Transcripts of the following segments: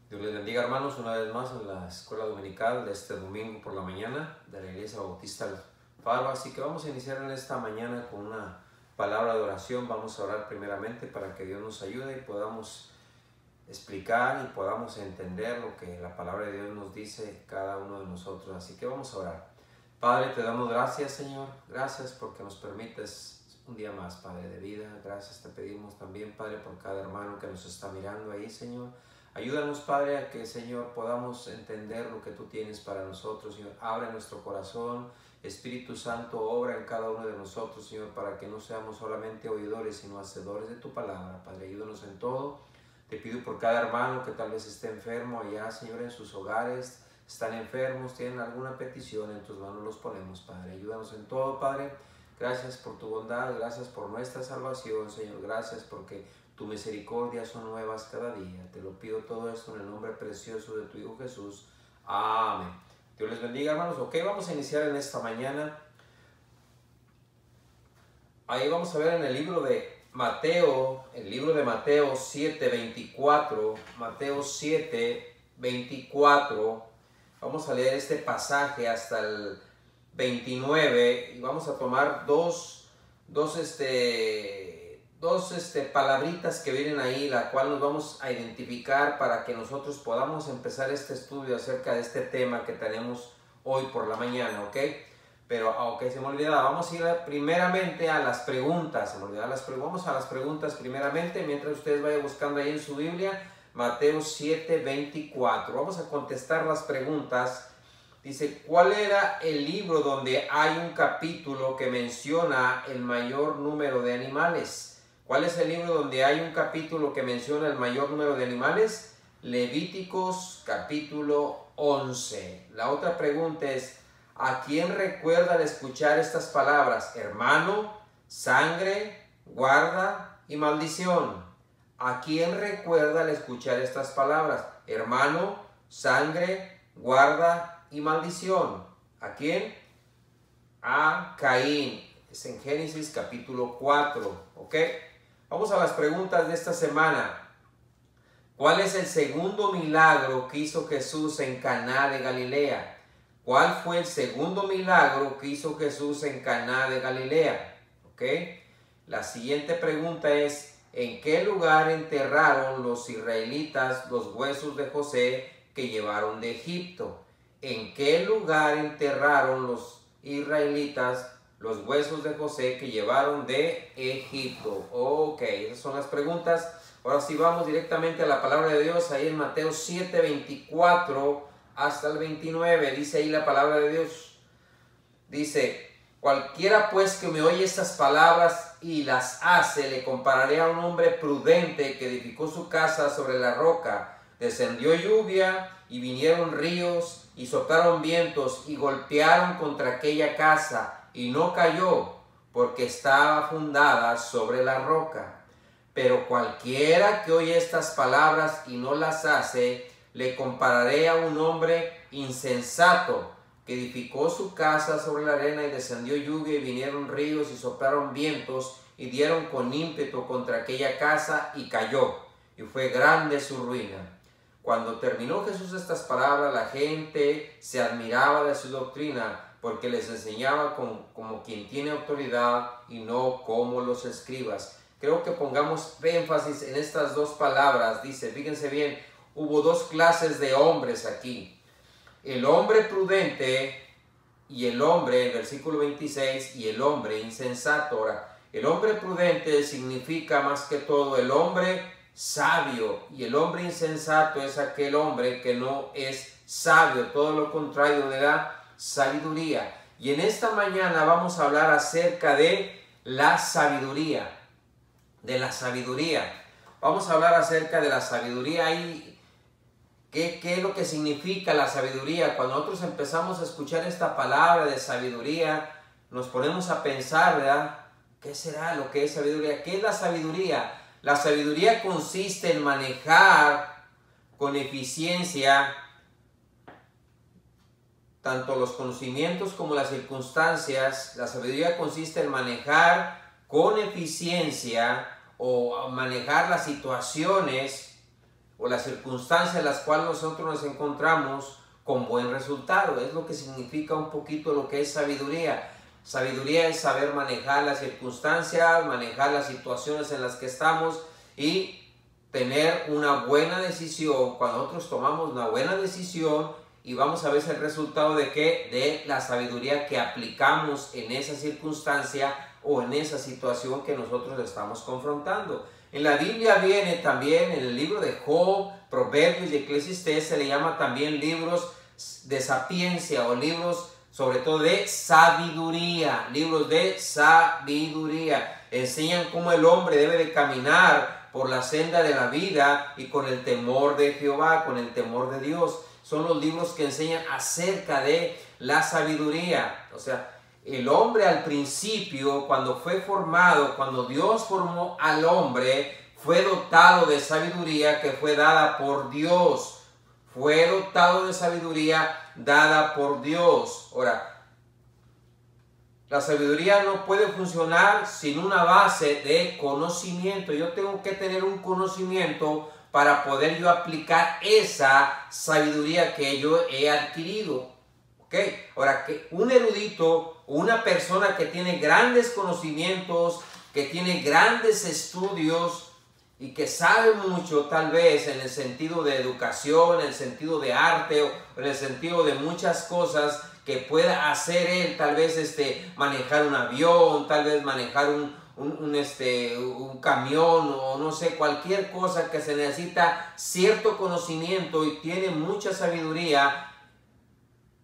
Dios les bendiga, hermanos, una vez más en la escuela dominical de este domingo por la mañana de la Iglesia Bautista El Faro. Así que vamos a iniciar en esta mañana con una palabra de oración. Vamos a orar primeramente para que Dios nos ayude y podamos explicar y podamos entender lo que la palabra de Dios nos dice cada uno de nosotros. Así que vamos a orar. Padre, te damos gracias, Señor. Gracias porque nos permites un día más, Padre, de vida. Gracias te pedimos también, Padre, por cada hermano que nos está mirando ahí, Señor. Ayúdanos, Padre, a que, Señor, podamos entender lo que tú tienes para nosotros, Señor. Abre nuestro corazón. Espíritu Santo, obra en cada uno de nosotros, Señor, para que no seamos solamente oidores, sino hacedores de tu palabra. Padre, ayúdanos en todo. Te pido por cada hermano que tal vez esté enfermo allá, Señor, en sus hogares. Están enfermos, tienen alguna petición, en tus manos los ponemos, Padre. Ayúdanos en todo, Padre. Gracias por tu bondad, gracias por nuestra salvación, Señor. Gracias porque tu misericordia son nuevas cada día. Te lo pido todo esto en el nombre precioso de tu Hijo Jesús. Amén. Dios les bendiga, hermanos. Ok, vamos a iniciar en esta mañana. Ahí vamos a ver en el libro de Mateo, el libro de Mateo 7:24. Mateo 7:24. Vamos a leer este pasaje hasta el 29 y vamos a tomar dos palabritas que vienen ahí, la cual nos vamos a identificar para que nosotros podamos empezar este estudio acerca de este tema que tenemos hoy por la mañana, ¿ok? Pero, ok, se me olvidaba, vamos a ir primeramente a las preguntas, vamos a las preguntas primeramente, mientras ustedes vayan buscando ahí en su Biblia, Mateo 7:24, vamos a contestar las preguntas. Dice, ¿cuál era el libro donde hay un capítulo que menciona el mayor número de animales? ¿Cuál es el libro donde hay un capítulo que menciona el mayor número de animales? Levíticos capítulo 11. La otra pregunta es, ¿a quién recuerda al escuchar estas palabras? Hermano, sangre, guarda y maldición. ¿A quién recuerda al escuchar estas palabras? Hermano, sangre, guarda y maldición. ¿A quién? A Caín. Es en Génesis capítulo 4. ¿Ok? Vamos a las preguntas de esta semana. ¿Cuál es el segundo milagro que hizo Jesús en Caná de Galilea? ¿Cuál fue el segundo milagro que hizo Jesús en Caná de Galilea? ¿Ok? La siguiente pregunta es, ¿en qué lugar enterraron los israelitas los huesos de José que llevaron de Egipto? ¿En qué lugar enterraron los israelitas los huesos de José que llevaron de Egipto? Ok, esas son las preguntas. Ahora sí vamos directamente a la palabra de Dios, ahí en Mateo 7:24 hasta el 29. Dice ahí la palabra de Dios. Dice, cualquiera pues que me oye estas palabras y las hace, le compararé a un hombre prudente que edificó su casa sobre la roca. Descendió lluvia y vinieron ríos y soplaron vientos y golpearon contra aquella casa y no cayó porque estaba fundada sobre la roca. Pero cualquiera que oye estas palabras y no las hace, le compararé a un hombre insensato que edificó su casa sobre la arena y descendió lluvia y vinieron ríos y soplaron vientos y dieron con ímpetu contra aquella casa y cayó, y fue grande su ruina. Cuando terminó Jesús estas palabras, la gente se admiraba de su doctrina, porque les enseñaba como quien tiene autoridad y no como los escribas. Creo que pongamos énfasis en estas dos palabras. Dice, fíjense bien, hubo dos clases de hombres aquí. El hombre prudente y el hombre, en versículo 26, y el hombre insensato. Ahora, el hombre prudente significa más que todo el hombre sabio, y el hombre insensato es aquel hombre que no es sabio, todo lo contrario de la sabiduría. Y en esta mañana vamos a hablar acerca de la sabiduría. Vamos a hablar acerca de la sabiduría y ¿qué es lo que significa la sabiduría? Cuando nosotros empezamos a escuchar esta palabra de sabiduría, nos ponemos a pensar, ¿verdad? ¿Qué será lo que es sabiduría? ¿Qué es la sabiduría? La sabiduría consiste en manejar con eficiencia tanto los conocimientos como las circunstancias. La sabiduría consiste en manejar con eficiencia o manejar las situaciones o las circunstancias en las cuales nosotros nos encontramos con buen resultado. Es lo que significa un poquito lo que es sabiduría. Sabiduría es saber manejar las circunstancias, manejar las situaciones en las que estamos y tener una buena decisión. Cuando nosotros tomamos una buena decisión y vamos a ver el resultado de qué, de la sabiduría que aplicamos en esa circunstancia o en esa situación que nosotros estamos confrontando. En la Biblia viene también, en el libro de Job, Proverbios y Eclesiastés, se le llama también libros de sapiencia o libros sobre todo de sabiduría. Libros de sabiduría enseñan cómo el hombre debe de caminar por la senda de la vida y con el temor de Jehová, con el temor de Dios. Son los libros que enseñan acerca de la sabiduría. O sea, el hombre al principio, cuando fue formado, cuando Dios formó al hombre, fue dotado de sabiduría que fue dada por Dios. Fue dotado de sabiduría dada por Dios. Ahora, la sabiduría no puede funcionar sin una base de conocimiento. Yo tengo que tener un conocimiento para poder yo aplicar esa sabiduría que yo he adquirido. Ahora, que un erudito, una persona que tiene grandes conocimientos, que tiene grandes estudios y que sabe mucho tal vez en el sentido de educación, en el sentido de arte o en el sentido de muchas cosas que pueda hacer él, tal vez manejar un avión, tal vez manejar un camión o no sé, cualquier cosa que se necesita cierto conocimiento y tiene mucha sabiduría.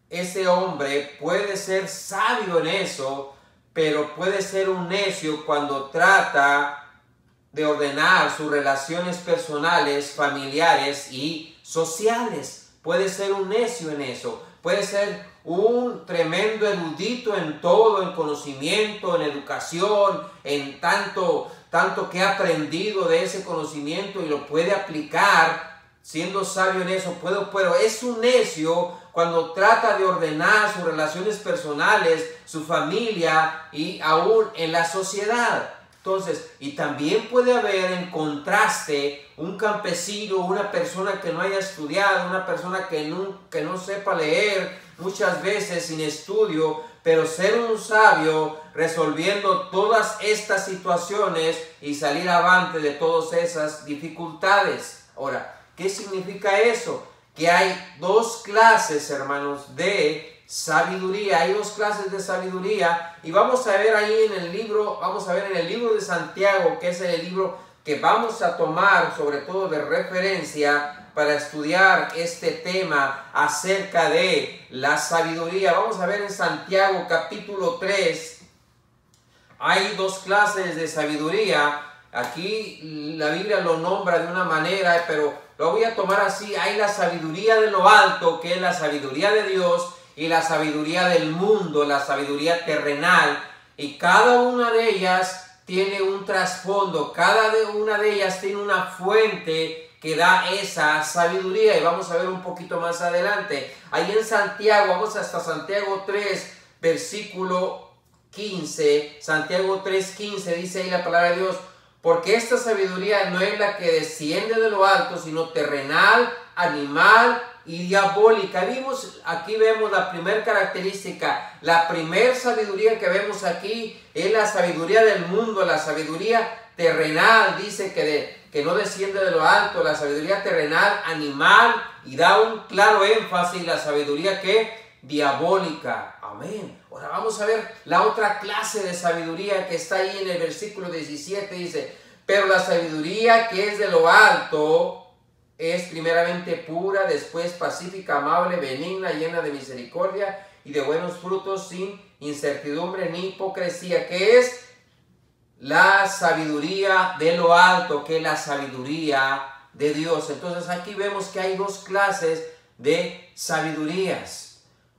Ese hombre puede ser sabio en eso, pero puede ser un necio cuando trata de ordenar sus relaciones personales, familiares y sociales. Puede ser un necio en eso. Puede ser un tremendo erudito en todo, en conocimiento, en educación, en tanto que ha aprendido de ese conocimiento y lo puede aplicar siendo sabio en eso. Pero es un necio cuando trata de ordenar sus relaciones personales, su familia y aún en la sociedad. Entonces, y también puede haber en contraste un campesino, una persona que no haya estudiado, una persona que no sepa leer, muchas veces sin estudio, pero ser un sabio resolviendo todas estas situaciones y salir avante de todas esas dificultades. Ahora, ¿qué significa eso? Que hay dos clases, hermanos, de sabiduría. Hay dos clases de sabiduría y vamos a ver ahí en el libro, de Santiago, que es el libro que vamos a tomar sobre todo de referencia para estudiar este tema acerca de la sabiduría. Vamos a ver en Santiago capítulo 3, hay dos clases de sabiduría. Aquí la Biblia lo nombra de una manera, pero lo voy a tomar así. Hay la sabiduría de lo alto, que es la sabiduría de Dios, y la sabiduría del mundo, la sabiduría terrenal, y cada una de ellas tiene un trasfondo, cada una de ellas tiene una fuente que da esa sabiduría, y vamos a ver un poquito más adelante. Ahí en Santiago, vamos hasta Santiago 3, versículo 15, Santiago 3:15, dice ahí la palabra de Dios: porque esta sabiduría no es la que desciende de lo alto, sino terrenal, animal y diabólica. Aquí vemos la primera característica. La primera sabiduría que vemos aquí es la sabiduría del mundo, la sabiduría terrenal. Dice que no desciende de lo alto, la sabiduría terrenal, animal, y da un claro énfasis la sabiduría que diabólica. Amén. Ahora vamos a ver la otra clase de sabiduría que está ahí en el versículo 17. Dice: pero la sabiduría que es de lo alto es primeramente pura, después pacífica, amable, benigna, llena de misericordia y de buenos frutos, sin incertidumbre ni hipocresía. Que es la sabiduría de lo alto, que es la sabiduría de Dios. Entonces aquí vemos que hay dos clases de sabidurías.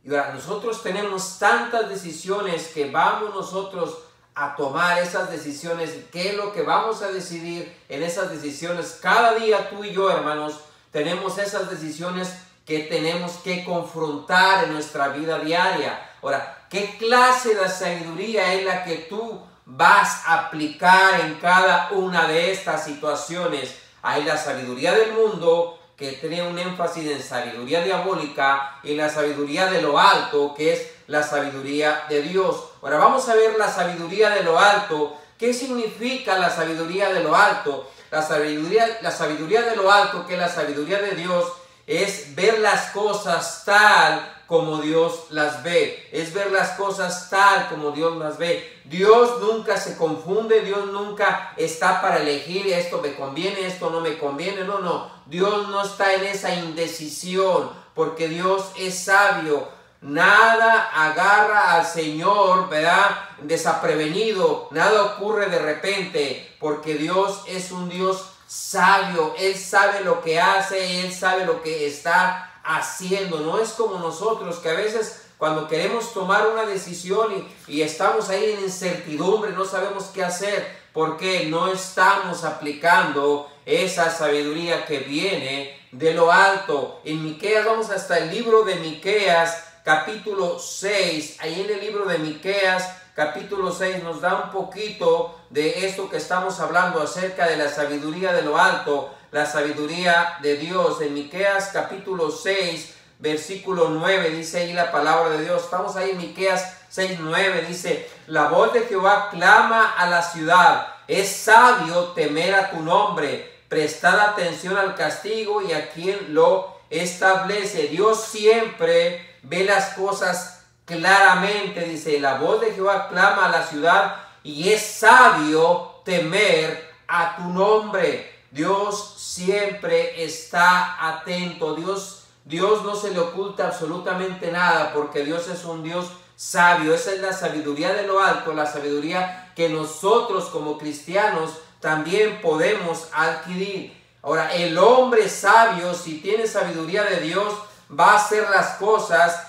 Y ahora nosotros tenemos tantas decisiones que vamos nosotros a tomar esas decisiones. ¿Qué es lo que vamos a decidir en esas decisiones? Cada día tú y yo, hermanos, tenemos esas decisiones que tenemos que confrontar en nuestra vida diaria. Ahora, ¿qué clase de sabiduría es la que tú vas a aplicar en cada una de estas situaciones? Hay la sabiduría del mundo, que tiene un énfasis en sabiduría diabólica, y la sabiduría de lo alto, que es la sabiduría de Dios. Ahora vamos a ver la sabiduría de lo alto. ¿Qué significa la sabiduría de lo alto? La sabiduría de lo alto, que es la sabiduría de Dios, es ver las cosas tal como Dios las ve. Es ver las cosas tal como Dios las ve. Dios nunca se confunde, Dios nunca está para elegir, esto me conviene, esto no me conviene. No. Dios no está en esa indecisión, porque Dios es sabio. Nada agarra al Señor, ¿verdad?, desaprevenido. Nada ocurre de repente, porque Dios es un Dios sabio. Él sabe lo que hace, Él sabe lo que está haciendo. No es como nosotros, que a veces cuando queremos tomar una decisión y estamos ahí en incertidumbre, no sabemos qué hacer, porque no estamos aplicando esa sabiduría que viene de lo alto. En Miqueas, vamos hasta el libro de Miqueas, capítulo 6, ahí en el libro de Miqueas, capítulo 6, nos da un poquito de esto que estamos hablando acerca de la sabiduría de lo alto, la sabiduría de Dios. En Miqueas, capítulo 6, versículo 9, dice ahí la palabra de Dios. Estamos ahí en Miqueas 6, 9, dice: la voz de Jehová clama a la ciudad, es sabio temer a tu nombre, prestad atención al castigo y a quien lo establece. Dios siempre ve las cosas claramente, dice: la voz de Jehová clama a la ciudad y es sabio temer a tu nombre. Dios siempre está atento. Dios no se le oculta absolutamente nada, porque Dios es un Dios sabio. Esa es la sabiduría de lo alto, la sabiduría que nosotros como cristianos también podemos adquirir. Ahora, el hombre sabio, si tiene sabiduría de Dios, va a hacer las cosas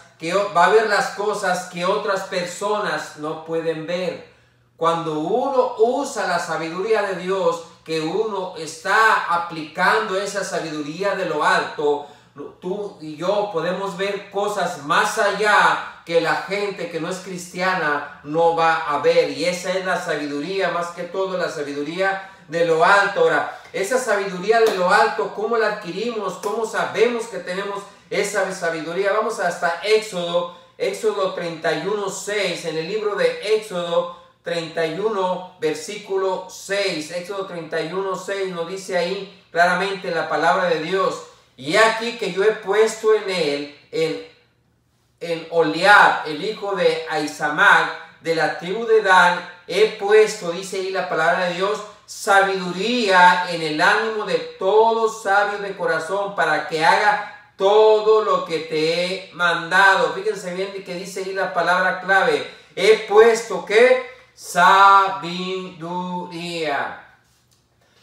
va a ver las cosas que otras personas no pueden ver. Cuando uno usa la sabiduría de Dios, que uno está aplicando esa sabiduría de lo alto, tú y yo podemos ver cosas más allá que la gente que no es cristiana no va a ver. Y esa es la sabiduría, más que todo la sabiduría de lo alto. Ahora, esa sabiduría de lo alto, ¿cómo la adquirimos? ¿Cómo sabemos que tenemos esa sabiduría? Vamos hasta Éxodo 31, 6, en el libro de Éxodo 31, versículo 6. Éxodo 31, 6 nos dice ahí claramente en la palabra de Dios: y aquí que yo he puesto en él, en Oliab, el hijo de Ahisamac, de la tribu de Dan, he puesto, dice ahí la palabra de Dios, sabiduría en el ánimo de todo sabio de corazón, para que haga todo lo que te he mandado. Fíjense bien que dice ahí la palabra clave: he puesto ¿qué? Sabiduría.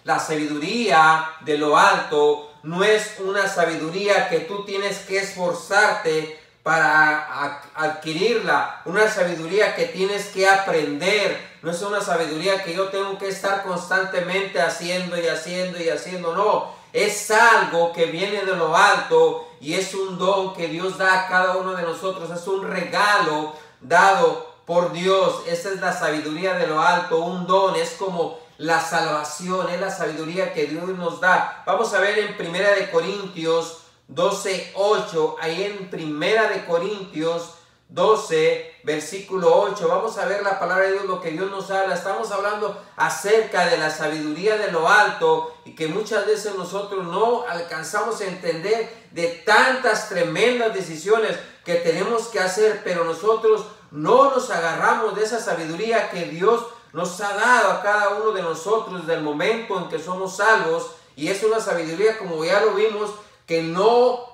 La sabiduría de lo alto no es una sabiduría que tú tienes que esforzarte para adquirirla, una sabiduría que tienes que aprender. No es una sabiduría que yo tengo que estar constantemente haciendo y haciendo y haciendo. No, es algo que viene de lo alto y es un don que Dios da a cada uno de nosotros. Es un regalo dado por Dios. Esa es la sabiduría de lo alto, un don. Es como la salvación, es la sabiduría que Dios nos da. Vamos a ver en 1 Corintios 12, 8, ahí en 1 Corintios 12, versículo 8, vamos a ver la palabra de Dios, lo que Dios nos habla. Estamos hablando acerca de la sabiduría de lo alto, y que muchas veces nosotros no alcanzamos a entender de tantas tremendas decisiones que tenemos que hacer, pero nosotros no nos agarramos de esa sabiduría que Dios nos ha dado a cada uno de nosotros desde el momento en que somos salvos. Y es una sabiduría, como ya lo vimos, que no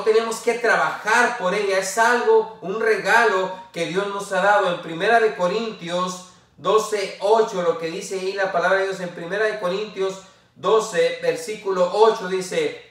tenemos que trabajar por ella. Es algo, un regalo que Dios nos ha dado. En 1 Corintios 12, 8, lo que dice ahí la palabra de Dios, en 1 Corintios 12, versículo 8, dice,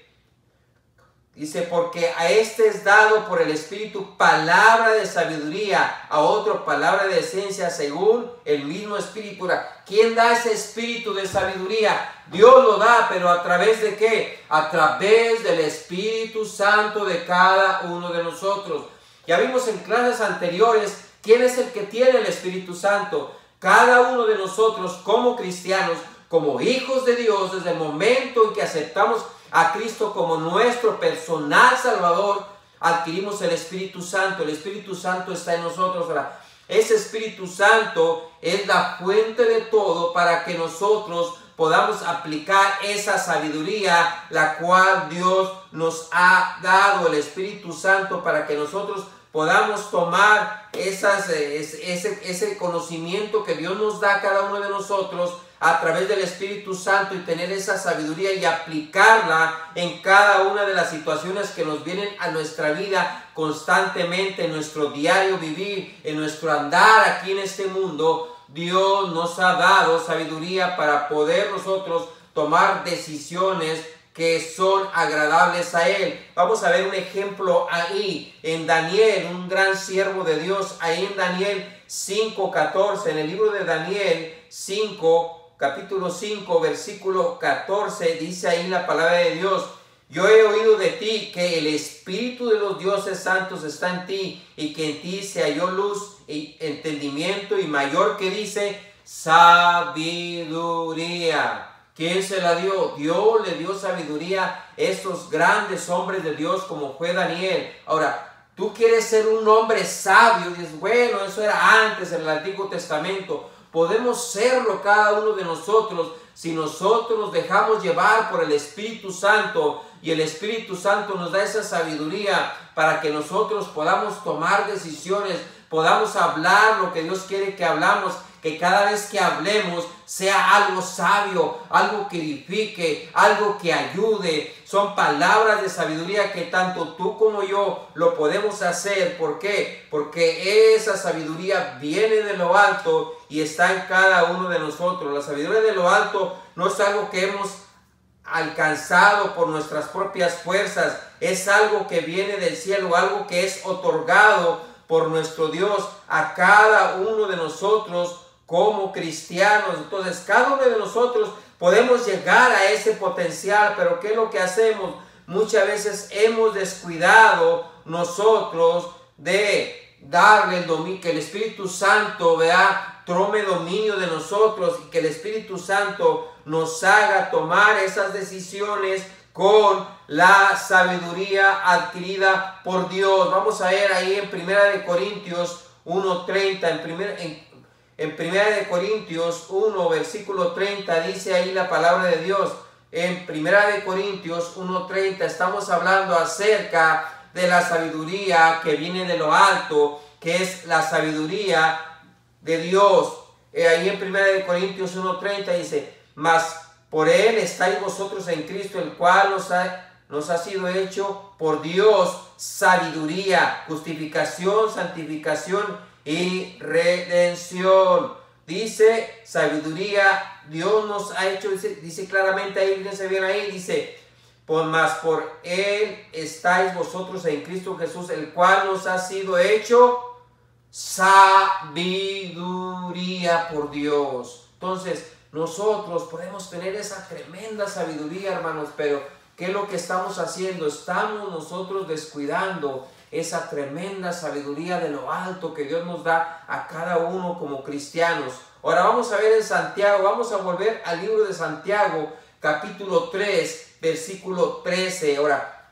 porque a este es dado por el Espíritu palabra de sabiduría, a otro palabra de ciencia según el mismo Espíritu. ¿Quién da ese espíritu de sabiduría? Dios lo da, pero ¿a través de qué? A través del Espíritu Santo de cada uno de nosotros. Ya vimos en clases anteriores quién es el que tiene el Espíritu Santo. Cada uno de nosotros como cristianos como hijos de Dios, desde el momento en que aceptamos a Cristo como nuestro personal Salvador, adquirimos el Espíritu Santo. El Espíritu Santo está en nosotros. Ahora, ese Espíritu Santo es la fuente de todo para que nosotros podamos aplicar esa sabiduría, la cual Dios nos ha dado, el Espíritu Santo, para que nosotros podamos tomar ese conocimiento que Dios nos da a cada uno de nosotros a través del Espíritu Santo, y tener esa sabiduría y aplicarla en cada una de las situaciones que nos vienen a nuestra vida constantemente, en nuestro diario vivir, en nuestro andar aquí en este mundo. Dios nos ha dado sabiduría para poder nosotros tomar decisiones que son agradables a Él. Vamos a ver un ejemplo ahí en Daniel, un gran siervo de Dios, ahí en Daniel 5:14, en el libro de Daniel 5, capítulo 5, versículo 14, dice ahí la palabra de Dios: yo he oído de ti que el Espíritu de los dioses santos está en ti, y que en ti se halló luz y entendimiento, y mayor que dice sabiduría. ¿Quién se la dio? Dios le dio sabiduría a estos grandes hombres de Dios como fue Daniel. Ahora, tú quieres ser un hombre sabio, dices, bueno, eso era antes en el Antiguo Testamento. Podemos serlo cada uno de nosotros si nosotros nos dejamos llevar por el Espíritu Santo, y el Espíritu Santo nos da esa sabiduría para que nosotros podamos tomar decisiones, podamos hablar lo que Dios quiere que hablamos, que cada vez que hablemos sea algo sabio, algo que edifique, algo que ayude. Son palabras de sabiduría que tanto tú como yo lo podemos hacer. ¿Por qué? Porque esa sabiduría viene de lo alto y está en cada uno de nosotros. La sabiduría de lo alto no es algo que hemos alcanzado por nuestras propias fuerzas, es algo que viene del cielo, algo que es otorgado por nuestro Dios a cada uno de nosotros como cristianos. Entonces, cada uno de nosotros podemos llegar a ese potencial, pero ¿qué es lo que hacemos? Muchas veces hemos descuidado nosotros de darle el dominio, que el Espíritu Santo tome dominio de nosotros, y que el Espíritu Santo nos haga tomar esas decisiones con la sabiduría adquirida por Dios. Vamos a ver ahí en 1 Corintios 1:30, en 1 Corintios 1, versículo 30, dice ahí la palabra de Dios. En 1 Corintios 1:30 estamos hablando acerca de la sabiduría que viene de lo alto, que es la sabiduría de Dios. Ahí en 1 Corintios 1:30 dice: mas por Él estáis vosotros en Cristo, el cual nos ha sido hecho por Dios sabiduría, justificación, santificación y redención. Dice sabiduría, Dios nos ha hecho, dice claramente ahí, fíjense bien ahí, dice: mas por Él estáis vosotros en Cristo Jesús, el cual nos ha sido hecho sabiduría por Dios. Entonces, nosotros podemos tener esa tremenda sabiduría, hermanos, pero ¿qué es lo que estamos haciendo? Estamos nosotros descuidando esa tremenda sabiduría de lo alto que Dios nos da a cada uno como cristianos. Ahora vamos a ver en Santiago, vamos a volver al libro de Santiago, capítulo 3, versículo 13. Ahora,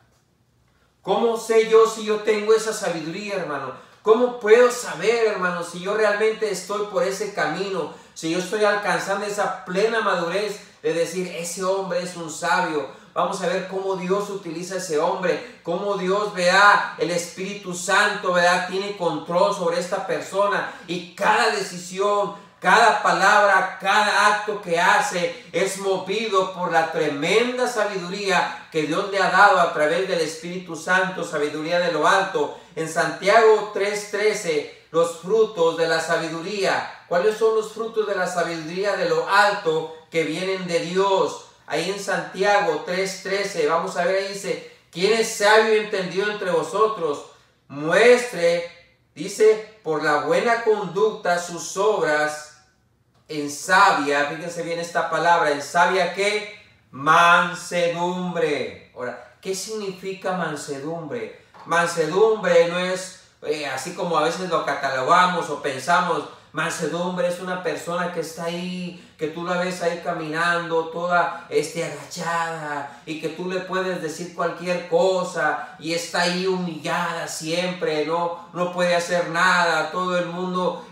¿cómo sé yo si yo tengo esa sabiduría, hermano? ¿Cómo puedo saber, hermano, si yo realmente estoy por ese camino? Si yo estoy alcanzando esa plena madurez de decir, ese hombre es un sabio. Vamos a ver cómo Dios utiliza a ese hombre, cómo Dios, el Espíritu Santo, tiene control sobre esta persona, y cada decisión, cada palabra, cada acto que hace es movido por la tremenda sabiduría que Dios le ha dado a través del Espíritu Santo, sabiduría de lo alto. En Santiago 3:13, los frutos de la sabiduría. ¿Cuáles son los frutos de la sabiduría de lo alto que vienen de Dios? Ahí en Santiago 3:13, vamos a ver, ahí dice: ¿quién es sabio y entendido entre vosotros? Muestre, dice, por la buena conducta sus obras en sabia, fíjense bien esta palabra, en sabia, ¿qué? Mansedumbre. Ahora, ¿qué significa mansedumbre? Mansedumbre no es así como a veces lo catalogamos o pensamos, Mansedumbre es una persona que está ahí, que tú la ves ahí caminando, toda agachada, y que tú le puedes decir cualquier cosa, y está ahí humillada siempre, no puede hacer nada, todo el mundo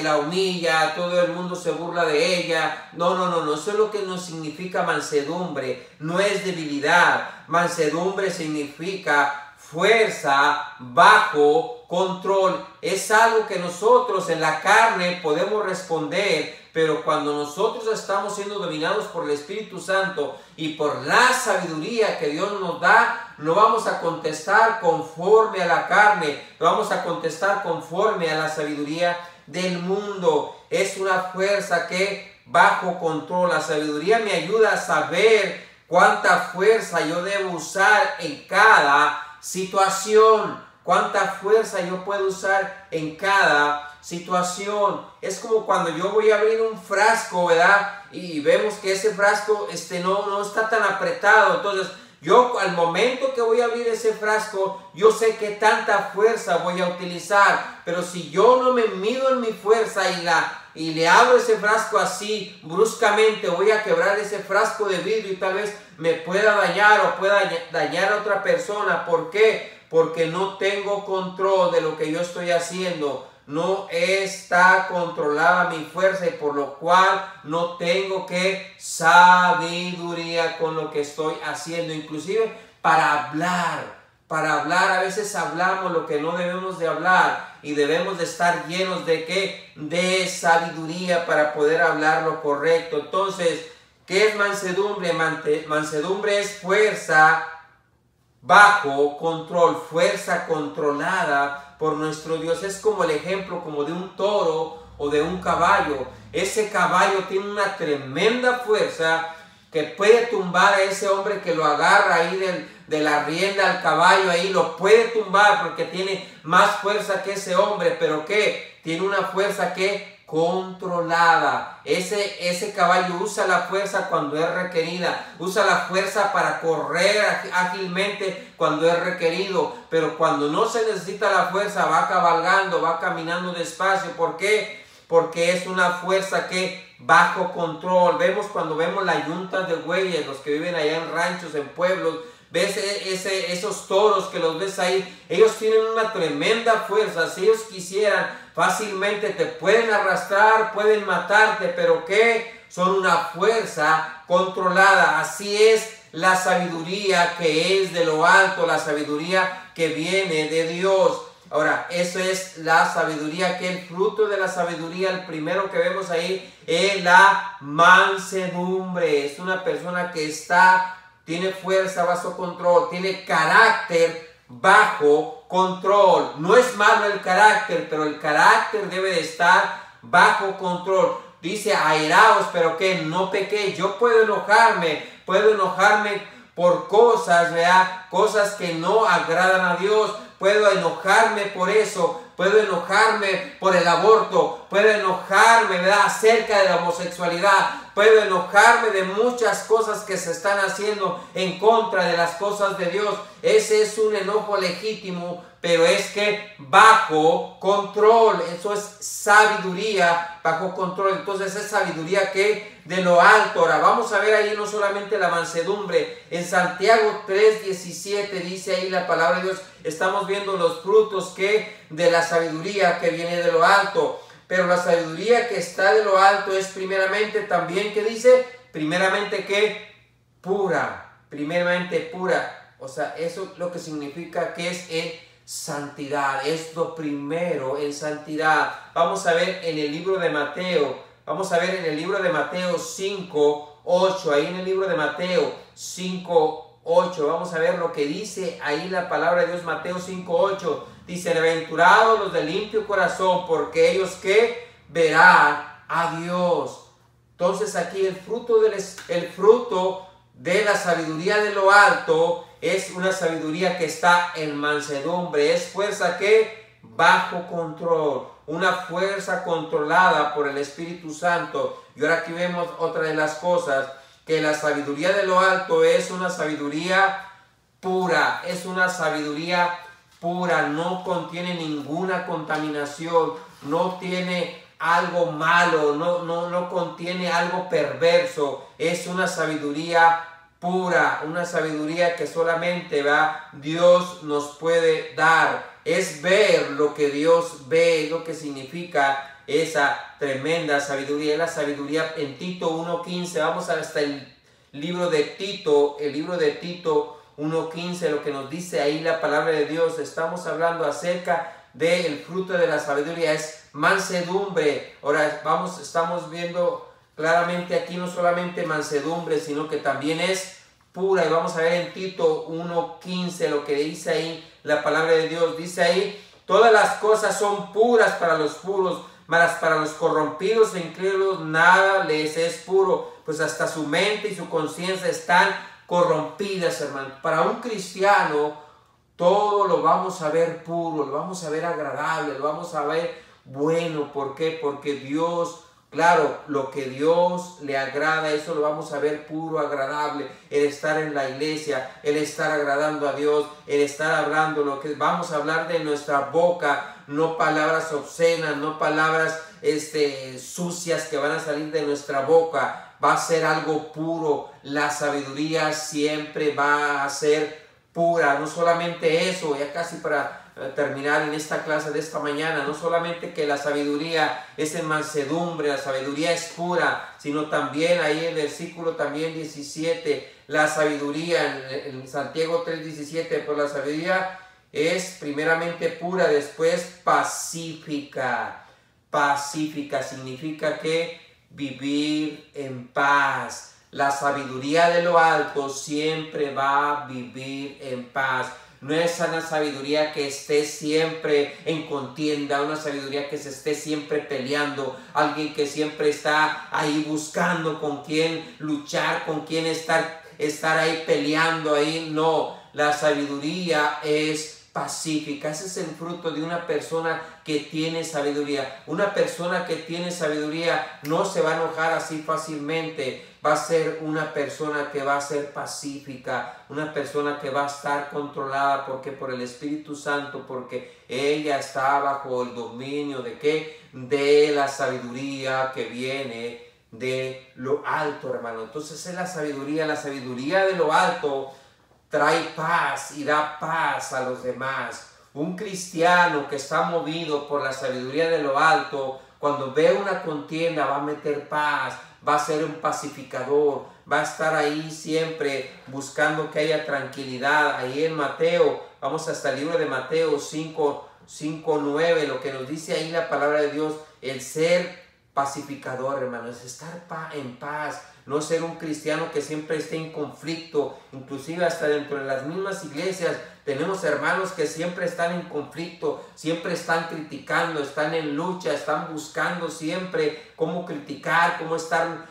la humilla, todo el mundo se burla de ella. No, eso es lo que nos significa mansedumbre, no es debilidad. Mansedumbre significa fuerza bajo control. Es algo que nosotros en la carne podemos responder, pero cuando nosotros estamos siendo dominados por el Espíritu Santo y por la sabiduría que Dios nos da, no vamos a contestar conforme a la carne, no vamos a contestar conforme a la sabiduría del mundo. Es una fuerza que bajo control. La sabiduría me ayuda a saber cuánta fuerza yo debo usar en cada situación. Cuánta fuerza yo puedo usar en cada situación. Es como cuando yo voy a abrir un frasco, ¿verdad? Y vemos que ese frasco no está tan apretado. Entonces, yo al momento que voy a abrir ese frasco, yo sé que tanta fuerza voy a utilizar. Pero si yo no me mido en mi fuerza y le abro ese frasco así bruscamente, voy a quebrar ese frasco de vidrio y tal vez me pueda dañar o pueda dañar a otra persona. ¿Por qué? Porque no tengo control de lo que yo estoy haciendo. No está controlada mi fuerza y por lo cual no tengo sabiduría con lo que estoy haciendo. Inclusive para hablar a veces hablamos lo que no debemos de hablar y debemos de estar llenos de sabiduría para poder hablar lo correcto. Entonces, ¿qué es mansedumbre? Mansedumbre es fuerza bajo control, fuerza controlada por nuestro Dios. Es como el ejemplo como de un toro o de un caballo. Ese caballo tiene una tremenda fuerza que puede tumbar a ese hombre que lo agarra ahí de la rienda al caballo, ahí lo puede tumbar porque tiene más fuerza que ese hombre, pero que tiene una fuerza controlada. Ese caballo usa la fuerza cuando es requerida, usa la fuerza para correr ágilmente cuando es requerido, pero cuando no se necesita la fuerza va cabalgando, va caminando despacio. ¿Por qué? Porque es una fuerza bajo control. Cuando vemos las yuntas de bueyes, los que viven allá en ranchos, en pueblos, ves esos toros que los ves ahí, ellos tienen una tremenda fuerza. Si ellos quisieran, fácilmente te pueden arrastrar, pueden matarte, pero son una fuerza controlada. Así es la sabiduría que es de lo alto, la sabiduría que viene de Dios. Ahora, eso es la sabiduría, que el fruto de la sabiduría, el primero que vemos ahí, es la mansedumbre. Es una persona que tiene fuerza bajo control, tiene carácter bajo control. No es malo el carácter, pero el carácter debe de estar bajo control. Dice, airaos, pero que no pequéis. Yo puedo enojarme por cosas, ¿verdad? Cosas que no agradan a Dios. Puedo enojarme por eso, puedo enojarme por el aborto, puedo enojarme, ¿verdad?, acerca de la homosexualidad, puedo enojarme de muchas cosas que se están haciendo en contra de las cosas de Dios. Ese es un enojo legítimo, pero es bajo control. Eso es sabiduría bajo control. Entonces es sabiduría de lo alto. Ahora vamos a ver ahí no solamente la mansedumbre. En Santiago 3:17 dice ahí la palabra de Dios. Estamos viendo los frutos de la sabiduría que viene de lo alto. Pero la sabiduría que está de lo alto es primeramente también, ¿qué dice? Primeramente pura. Primeramente pura. O sea, eso es lo que significa que es en santidad. Es lo primero en santidad. Vamos a ver en el libro de Mateo. Vamos a ver en el libro de Mateo 5:8. Ahí en el libro de Mateo 5:8. Vamos a ver lo que dice ahí la palabra de Dios. Mateo 5:8. Dice, bienaventurados los de limpio corazón, porque ellos verán a Dios. Entonces aquí el fruto de la sabiduría de lo alto es una sabiduría que está en mansedumbre. Es fuerza bajo control. Una fuerza controlada por el Espíritu Santo. Y ahora aquí vemos otra de las cosas, que la sabiduría de lo alto es una sabiduría pura. Es una sabiduría pura, no contiene ninguna contaminación, no tiene algo malo, no contiene algo perverso. Es una sabiduría pura, una sabiduría que solamente Dios nos puede dar. Es ver lo que Dios ve, lo que significa esa tremenda sabiduría. Es la sabiduría en Tito 1:15. Vamos hasta el libro de Tito, 1:15, lo que nos dice ahí la palabra de Dios. Estamos hablando acerca del fruto de la sabiduría, es mansedumbre. Ahora estamos viendo claramente aquí no solamente mansedumbre, sino que también es pura. Y vamos a ver en Tito 1:15 lo que dice ahí la palabra de Dios. Dice ahí: todas las cosas son puras para los puros, mas para los corrompidos e incrédulos nada les es puro, pues hasta su mente y su conciencia están corrompidas, hermano. Para un cristiano todo lo vamos a ver puro, lo vamos a ver agradable, lo vamos a ver bueno. ¿Por qué? Porque Dios, claro, lo que Dios le agrada, eso lo vamos a ver puro, agradable. El estar en la iglesia, el estar agradando a Dios, el estar hablando lo que vamos a hablar de nuestra boca, no palabras obscenas, no palabras sucias que van a salir de nuestra boca. Va a ser algo puro. La sabiduría siempre va a ser pura. No solamente eso, ya casi para terminar en esta clase de esta mañana, no solamente que la sabiduría es en mansedumbre, la sabiduría es pura, sino también ahí en el versículo también 17, la sabiduría en Santiago 3:17, pues la sabiduría es primeramente pura, después pacífica. Pacífica significa que vivir en paz. La sabiduría de lo alto siempre va a vivir en paz. No es una sabiduría que esté siempre en contienda, una sabiduría que se esté siempre peleando, alguien que siempre está ahí buscando con quién luchar, con quién estar ahí peleando ahí. No, la sabiduría es pacífica. Ese es el fruto de una persona que tiene sabiduría. Una persona que tiene sabiduría no se va a enojar así fácilmente. Va a ser una persona que va a ser pacífica, una persona que va a estar controlada porque por el Espíritu Santo, porque ella está bajo el dominio de ¿qué? De la sabiduría que viene de lo alto, hermano. Entonces es la sabiduría de lo alto trae paz y da paz a los demás. Un cristiano que está movido por la sabiduría de lo alto, cuando ve una contienda va a meter paz, va a ser un pacificador, va a estar ahí siempre buscando que haya tranquilidad. Ahí en Mateo, vamos hasta el libro de Mateo 5:9, lo que nos dice ahí la palabra de Dios, el ser pacificador, hermano, es estar en paz. No ser un cristiano que siempre esté en conflicto. Inclusive hasta dentro de las mismas iglesias tenemos hermanos que siempre están en conflicto, siempre están criticando, están en lucha, están buscando siempre cómo criticar, cómo estar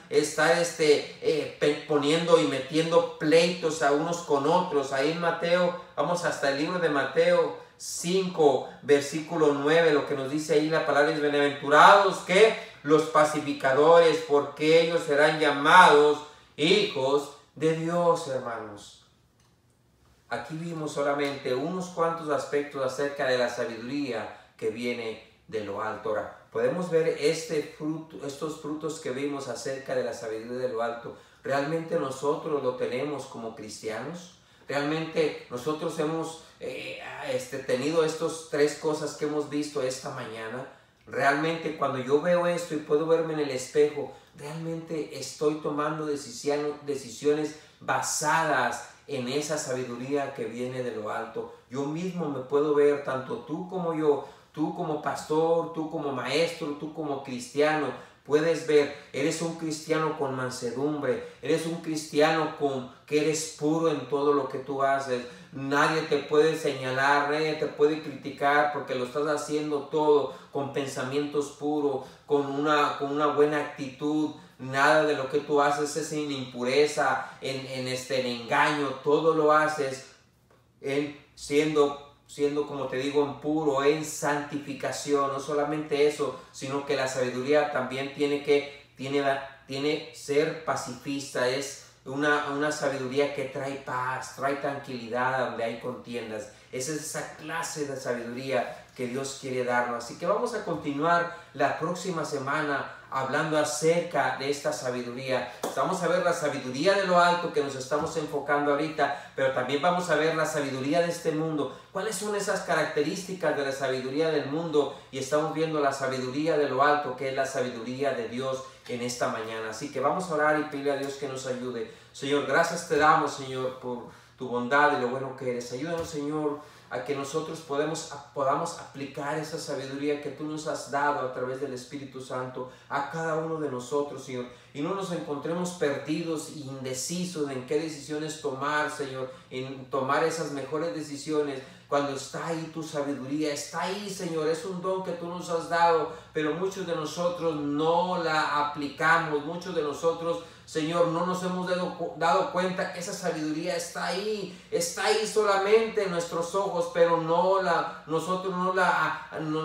poniendo y metiendo pleitos a unos con otros. Ahí en Mateo, vamos hasta el libro de Mateo 5, versículo 9, lo que nos dice ahí la palabra es: bienaventurados que los pacificadores, porque ellos serán llamados hijos de Dios, hermanos. Aquí vimos solamente unos cuantos aspectos acerca de la sabiduría que viene de lo alto. Ahora, podemos ver estos frutos que vimos acerca de la sabiduría de lo alto. ¿Realmente nosotros lo tenemos como cristianos? ¿Realmente nosotros hemos tenido estas tres cosas que hemos visto esta mañana? Realmente cuando yo veo esto y puedo verme en el espejo, realmente estoy tomando decisiones basadas en esa sabiduría que viene de lo alto. Yo mismo me puedo ver, tanto tú como yo, tú como pastor, tú como maestro, tú como cristiano, puedes ver, eres un cristiano con mansedumbre, eres un cristiano que eres puro en todo lo que tú haces. Nadie te puede señalar, nadie te puede criticar porque lo estás haciendo todo con pensamientos puros, con una buena actitud. Nada de lo que tú haces es en impureza, en engaño. Todo lo haces siendo, como te digo, en puro, en santificación. No solamente eso, sino que la sabiduría también tiene ser pacifista, es una sabiduría que trae paz, trae tranquilidad donde hay contiendas. Esa es esa clase de sabiduría que Dios quiere darnos. Así que vamos a continuar la próxima semana hablando acerca de esta sabiduría. Vamos a ver la sabiduría de lo alto que nos estamos enfocando ahorita, pero también vamos a ver la sabiduría de este mundo. ¿Cuáles son esas características de la sabiduría del mundo? Y estamos viendo la sabiduría de lo alto, que es la sabiduría de Dios en esta mañana. Así que vamos a orar y pedirle a Dios que nos ayude. Señor, gracias te damos, Señor, por tu bondad y lo bueno que eres. Ayúdanos, Señor, a que nosotros podamos aplicar esa sabiduría que tú nos has dado a través del Espíritu Santo a cada uno de nosotros, Señor, y no nos encontremos perdidos e indecisos en qué decisiones tomar, Señor, en tomar esas mejores decisiones cuando está ahí tu sabiduría. Está ahí, Señor, es un don que tú nos has dado, pero muchos de nosotros no la aplicamos. Muchos de nosotros, Señor, no nos hemos dado cuenta que esa sabiduría está ahí solamente en nuestros ojos, pero nosotros no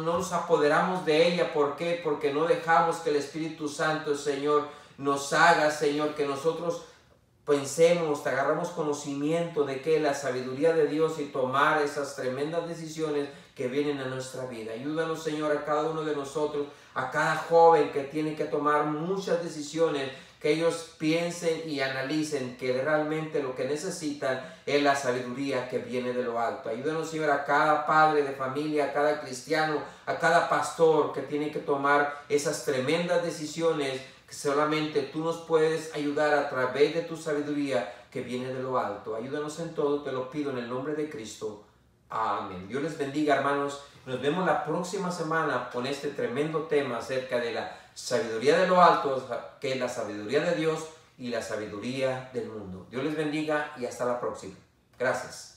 nos apoderamos de ella. ¿Por qué? Porque no dejamos que el Espíritu Santo, Señor, nos haga, Señor, que nosotros pensemos, te agarramos conocimiento de que la sabiduría de Dios y tomar esas tremendas decisiones que vienen a nuestra vida. Ayúdanos, Señor, a cada uno de nosotros, a cada joven que tiene que tomar muchas decisiones, que ellos piensen y analicen que realmente lo que necesitan es la sabiduría que viene de lo alto. Ayúdanos, Señor, a cada padre de familia, a cada cristiano, a cada pastor que tiene que tomar esas tremendas decisiones que solamente tú nos puedes ayudar a través de tu sabiduría que viene de lo alto. Ayúdanos en todo, te lo pido en el nombre de Cristo. Amén. Dios les bendiga, hermanos. Nos vemos la próxima semana con este tremendo tema acerca de la sabiduría de lo alto, que es la sabiduría de Dios y la sabiduría del mundo. Dios les bendiga y hasta la próxima. Gracias.